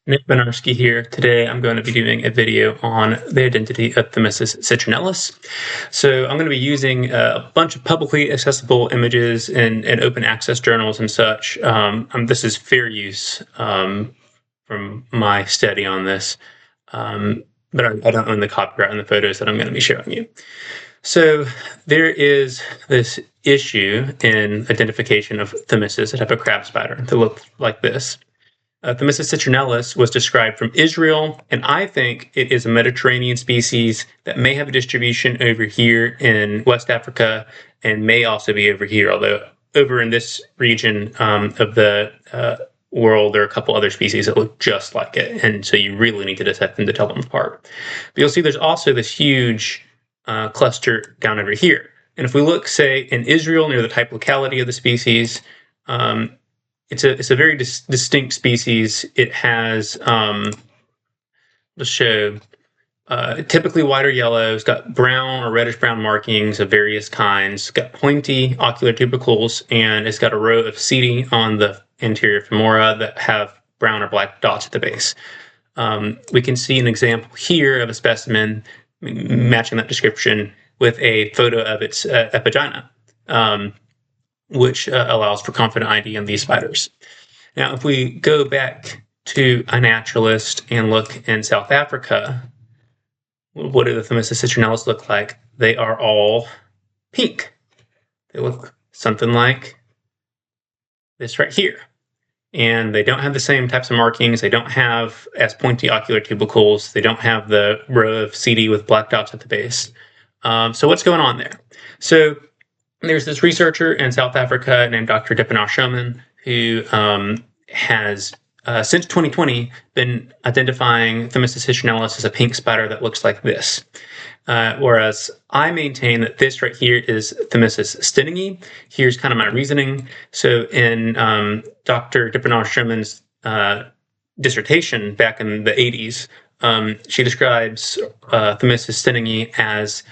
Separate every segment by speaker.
Speaker 1: Nick Benarski here. Today I'm going to be doing a video on the identity of Thomisus citrinellus. So I'm going to be using a bunch of publicly accessible images and open access journals and such. This is fair use from my study on this, but I don't own the copyright on the photos that I'm going to be showing you. So there is this issue in identification of Thomisus, a type of crab spider that looks like this. Thomisus citrinellus was described from Israel, and I think it is a Mediterranean species that may have a distribution over here in West Africa and may also be over here, although over in this region of the world, there are a couple other species that look just like it, and so you really need to dissect them to tell them apart. But you'll see there's also this huge cluster down over here. And if we look, say, in Israel near the type locality of the species, it's a very distinct species. It has, let's show, typically white or yellow. It's got brown or reddish brown markings of various kinds. It's got pointy ocular tubercles, and it's got a row of setae on the anterior femora that have brown or black dots at the base. We can see an example here of a specimen matching that description with a photo of its epigena. Which allows for confident ID on these spiders. Now, if we go back to iNaturalist and look in South Africa, what do the Thomisus citrinellus look like? They are all pink. They look something like this right here. And they don't have the same types of markings. They don't have as pointy ocular tubercles. They don't have the row of setae with black dots at the base. So what's going on there? So there's this researcher in South Africa named Dr. Shoman who has, since 2020, been identifying Thomisus citrinellus as a pink spider that looks like this. Whereas I maintain that this right here is Thomisus stinningi. Here's kind of my reasoning. So in Dr. Shoman's dissertation back in the 80s, she describes Thomisus stinningi as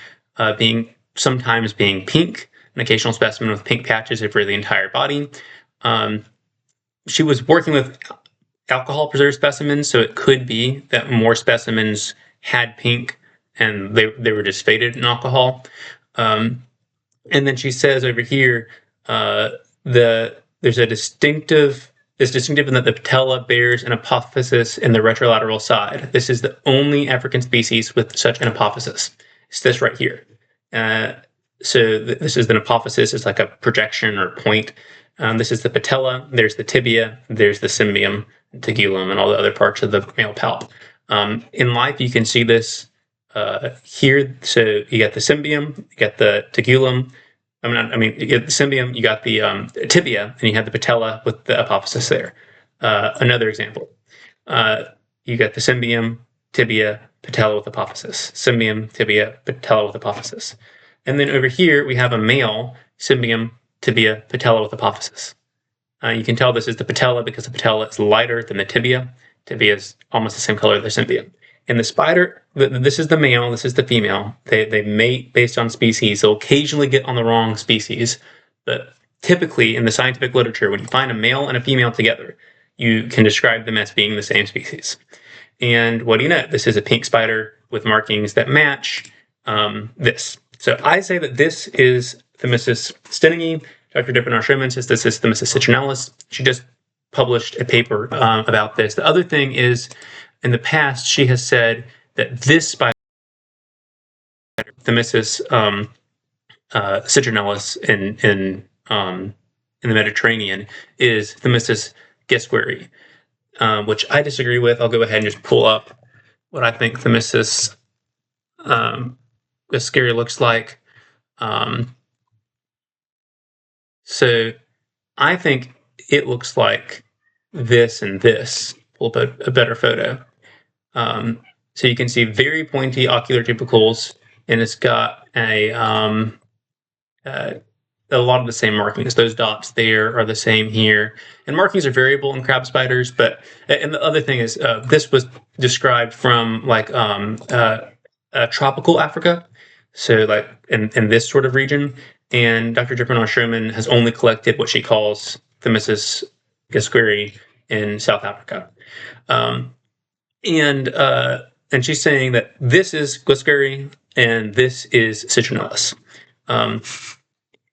Speaker 1: sometimes being pink, an occasional specimen with pink patches over the entire body. She was working with alcohol preserved specimens, so it could be that more specimens had pink and they were just faded in alcohol. And then she says over here, there's a distinctive in that the patella bears an apophysis in the retrolateral side. This is the only African species with such an apophysis. It's this right here. So this is the apophysis. It's like a projection or point. This is the patella. There's the tibia. There's the cymbium, tegulum, and all the other parts of the male palp. In life, you can see this here. So you got the cymbium, you got the tegulum. You get the cymbium, you got the tibia, and you have the patella with the apophysis there. Another example. You got the cymbium, tibia, patella with apophysis. Cymbium, tibia, patella with apophysis. And then over here, we have a male cymbium, tibia, patella with apophysis. You can tell this is the patella because the patella is lighter than the tibia. Tibia is almost the same color as the cymbium. In the spider, this is the male, this is the female. They mate based on species. They'll occasionally get on the wrong species. But typically, in the scientific literature, when you find a male and a female together, you can describe them as being the same species. And what do you know? This is a pink spider with markings that match this. So I say that this is Thomisus stinningi. Dr. Shoman says this is Thomisus citrinellus. She just published a paper about this. The other thing is, in the past, she has said that this spider, Thomisus citrinellus in the Mediterranean, is Thomisus gesqueri, which I disagree with. I'll go ahead and just pull up what I think Thomisus gesqueri looks like. So I think it looks like this and this. Pull up a better photo. So you can see very pointy ocular tubercles, and it's got a lot of the same markings. Those dots there are the same here. And markings are variable in crab spiders, and the other thing is this was described from like tropical Africa, so like in this sort of region. And Dr. Shoman has only collected what she calls Thomisus gesqueri in South Africa. Um, and she's saying that this is Glasguri and this is citrinellus. Um,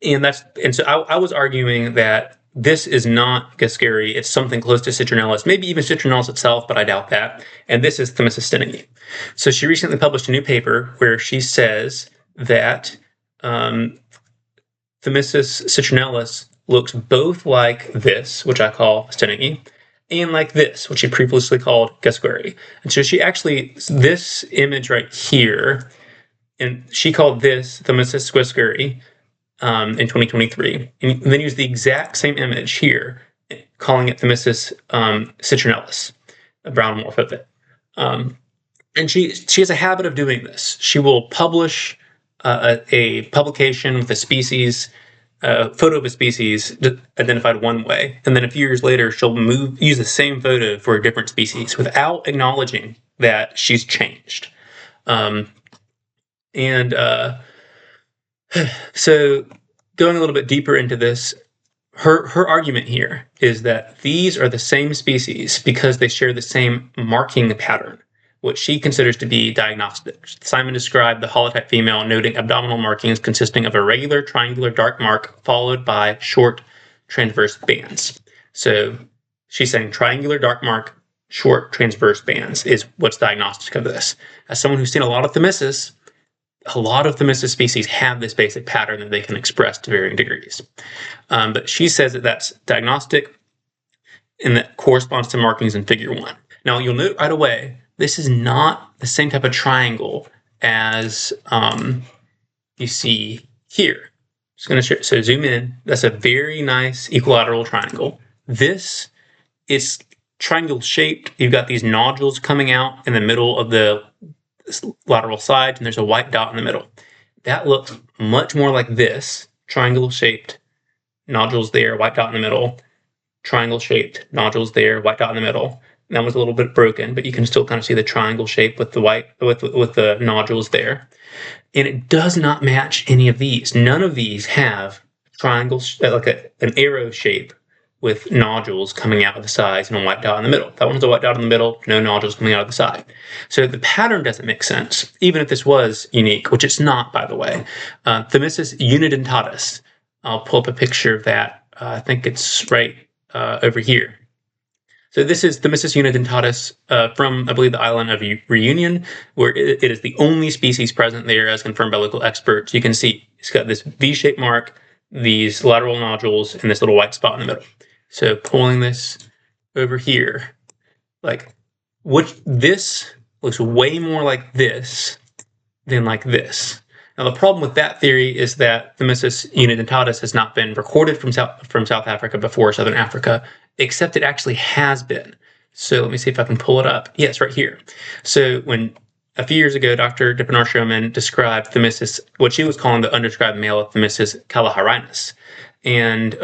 Speaker 1: and so I was arguing that this is not Glasguri, it's something close to citrinellus, maybe even citrinellus itself, but I doubt that. And this is Thomisus stinningi. So she recently published a new paper where she says that Thomisus citrinellus looks both like this, which I call stinningi, and like this, which she previously called Glasguri. And so she actually, this image right here, and she called this Thomisus Glasguri in 2023, and then used the exact same image here, calling it Thomisus citrinellus, a brown morph of it. And she has a habit of doing this. She will publish a publication with a species, photo of a species identified one way, and then a few years later she'll use the same photo for a different species without acknowledging that she's changed. So going a little bit deeper into this, her argument here is that these are the same species because they share the same marking pattern, what she considers to be diagnostic. Simon described the holotype female, noting abdominal markings consisting of a regular triangular dark mark followed by short transverse bands. So she's saying triangular dark mark, short transverse bands is what's diagnostic of this. As someone who's seen a lot of Thomisus species have this basic pattern that they can express to varying degrees. But she says that that's diagnostic and that corresponds to markings in figure 1. Now, you'll note right away, this is not the same type of triangle as you see here. Just going to show, so zoom in. That's a very nice equilateral triangle. This is triangle shaped. You've got these nodules coming out in the middle of the lateral sides, and there's a white dot in the middle. That looks much more like this, triangle shaped, nodules there, white dot in the middle, triangle shaped, nodules there, white dot in the middle. That was a little bit broken, but you can still kind of see the triangle shape with the with the nodules there. And it does not match any of these. None of these have triangles, like an arrow shape with nodules coming out of the sides and a white dot in the middle. That one's a white dot in the middle, no nodules coming out of the side. So the pattern doesn't make sense, even if this was unique, which it's not, by the way. Thomisus unidentatus. I'll pull up a picture of that. I think it's right over here. So this is Thomisus unidentatus from, I believe, the island of Reunion, where it is the only species present there as confirmed by local experts. You can see it's got this V-shaped mark, these lateral nodules, and this little white spot in the middle. So pulling this over here, like this looks way more like this than like this. Now the problem with that theory is that Thomisus unidentatus has not been recorded from South Africa before Southern Africa, except it actually has been. So let me see if I can pull it up. Yes, right here. So when a few years ago, Dr. Dippenaar-Schoeman described Thomisus, what she was calling the undescribed male of Thomisus caliharinus. And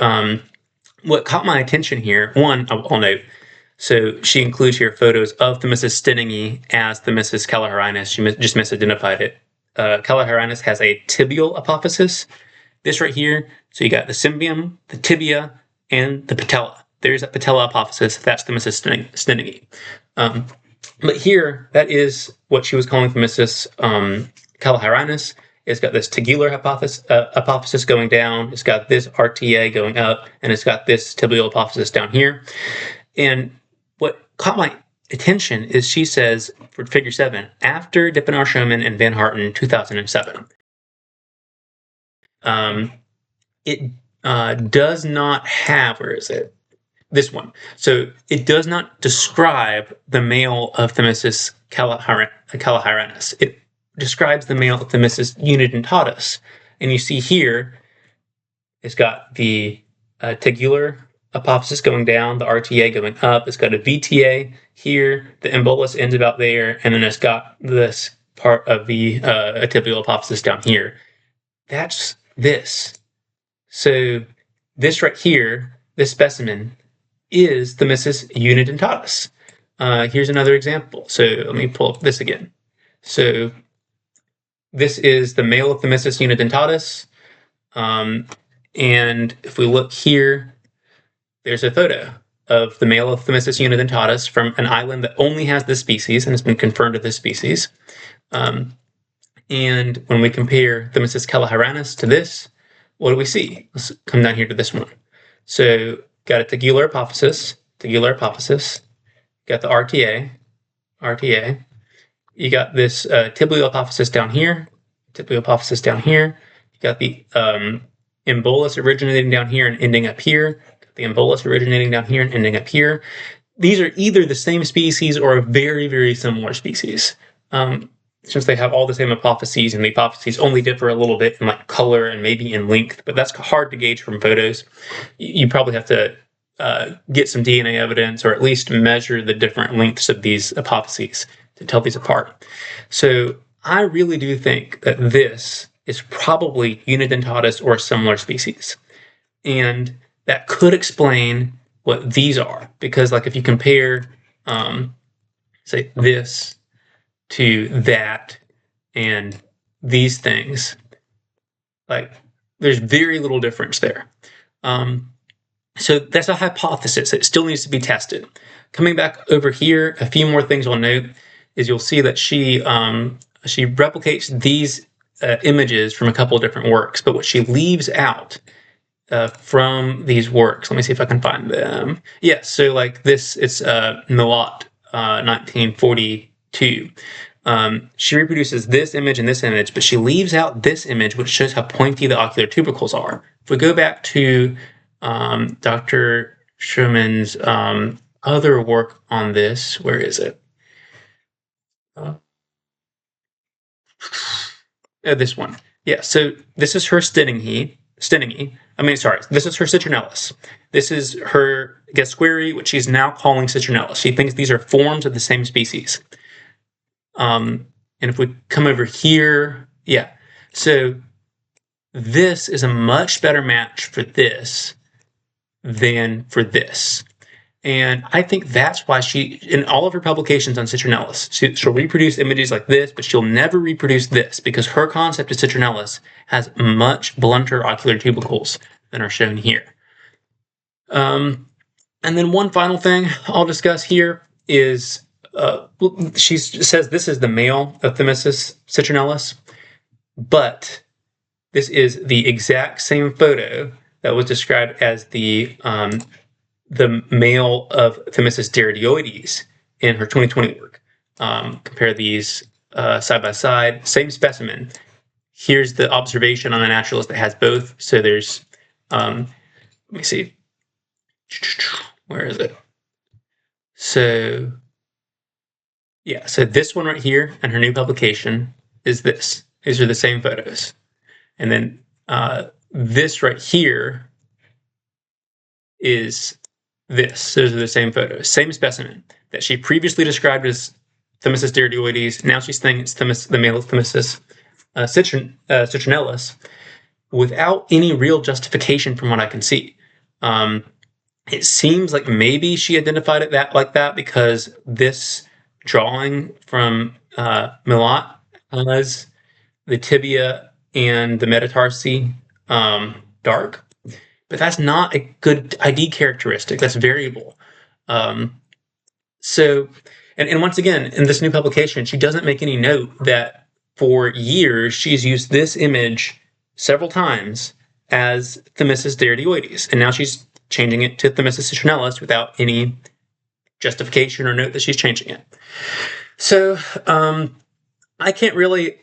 Speaker 1: what caught my attention here, one, I'll note, so she includes here photos of Thomisus stinningi as Thomisus caliharinus. She just misidentified it. Caliharinus has a tibial apophysis. This right here, so you got the cymbium, the tibia, and the patella. There's that patella apophysis. That's Thomisus stinningi. But here, that is what she was calling Thomisus caliharinus. It's got this tegular apophysis going down. It's got this RTA going up, and it's got this tibial apophysis down here. And what caught my attention is she says for figure 7, after Dippenaar-Schoeman and Van Harten 2007, it does not have, where is it? This one. So it does not describe the male of Thomisus caliharinus. It describes the male of Thomisus unidentatus. And you see here, it's got the tegular apophysis going down, the RTA going up. It's got a VTA here. The embolus ends about there. And then it's got this part of the tibial apophysis down here. That's this. So this right here, this specimen, is Thomisus unidentatus. Here's another example. So let me pull up this again. So this is the male of Thomisus unidentatus. And if we look here, there's a photo. of the male of Thomisus unidentatus from an island that only has this species and has been confirmed to this species. And when we compare Thomisus callahieranus to this, what do we see? Let's come down here to this one. So got a tegular apophysis, got the RTA. You got this tibial apophysis down here, You got the embolus originating down here and ending up here, These are either the same species or a very, very similar species. Since they have all the same apophyses, and the apophyses only differ a little bit in like color and maybe in length, but that's hard to gauge from photos. You probably have to get some DNA evidence, or at least measure the different lengths of these apophyses to tell these apart. So I really do think that this is probably unidentatus or a similar species. And that could explain what these are, because like if you compare, say this to that and these things, like there's very little difference there. So that's a hypothesis. It still needs to be tested. Coming back over here, a few more things I'll note is you'll see that she replicates these images from a couple of different works, but what she leaves out from these works, let me see if I can find them. Yes, so like this, it's Milot, 1942. She reproduces this image and this image, but she leaves out this image, which shows how pointy the ocular tubercles are. If we go back to Dr. Schumann's other work on this, where is it? This one. Yeah, so this is her Stenningi. This is her citrinellus. This is her Gasqueri, which she's now calling citrinellus. She thinks these are forms of the same species. And if we come over here, yeah, so this is a much better match for this than for this. And I think that's why she, in all of her publications on citrinellus, she'll reproduce images like this, but she'll never reproduce this, because her concept of citrinellus has much blunter ocular tubercles than are shown here. And then one final thing I'll discuss here is, she says this is the male of Thomisus citrinellus, but this is the exact same photo that was described as the male of Thomisus daradioides in her 2020 work. Compare these side by side, same specimen. Here's the observation on iNaturalist that has both. So there's, let me see, where is it? So, yeah, so this one right here and her new publication is this. These are the same photos. And then this right here is this. Those are the same photos, same specimen that she previously described as Thomisus daradioides. Now she's saying it's the male of Thomisus citrinellus, without any real justification from what I can see. It seems like maybe she identified it like that because this drawing from Milot has the tibia and the metatarsi dark, but that's not a good ID characteristic. That's variable. So, and once again, in this new publication, she doesn't make any note that for years she's used this image several times as Thomisus daradioides, and now she's changing it to Thomisus citrinellus without any justification or note that she's changing it. So I can't really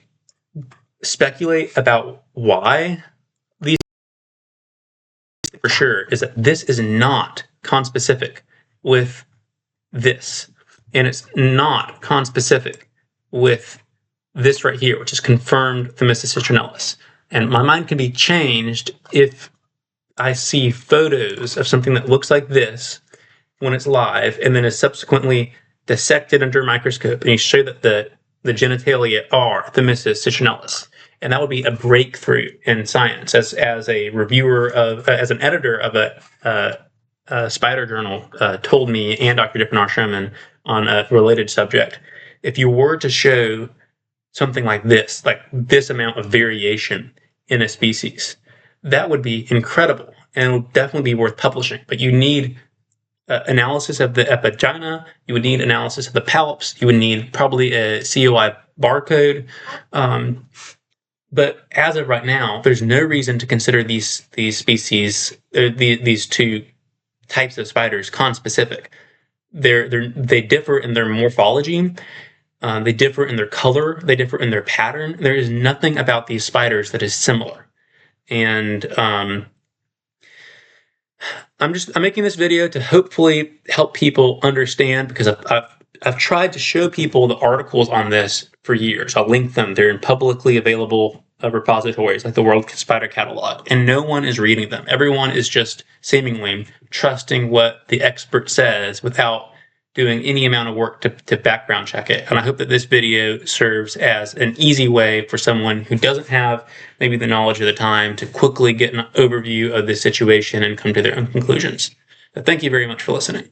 Speaker 1: speculate about why these, for sure, is that this is not conspecific with this, and it's not conspecific with this right here, which is confirmed Thomisus citrinellus. And my mind can be changed if I see photos of something that looks like this when it's live, and then is subsequently dissected under a microscope, and you show that the genitalia are Thomisus citrinellus. And that would be a breakthrough in science. As a reviewer of, as an editor of a spider journal told me, and Dr. Dippenar Sherman on a related subject, if you were to show something like this amount of variation in a species, that would be incredible and it would definitely be worth publishing. But you need analysis of the epigyna. You would need analysis of the palps. You would need probably a COI barcode. But as of right now, there's no reason to consider these species, these two types of spiders, conspecific. They differ in their morphology. They differ in their color. They differ in their pattern. There is nothing about these spiders that is similar. And I'm making this video to hopefully help people understand, because I've tried to show people the articles on this for years. I'll link them. They're in publicly available repositories like the World Spider Catalog, and no one is reading them. Everyone is just seemingly trusting what the expert says without doing any amount of work to background check it. And I hope that this video serves as an easy way for someone who doesn't have maybe the knowledge of the time to quickly get an overview of the situation and come to their own conclusions. But thank you very much for listening.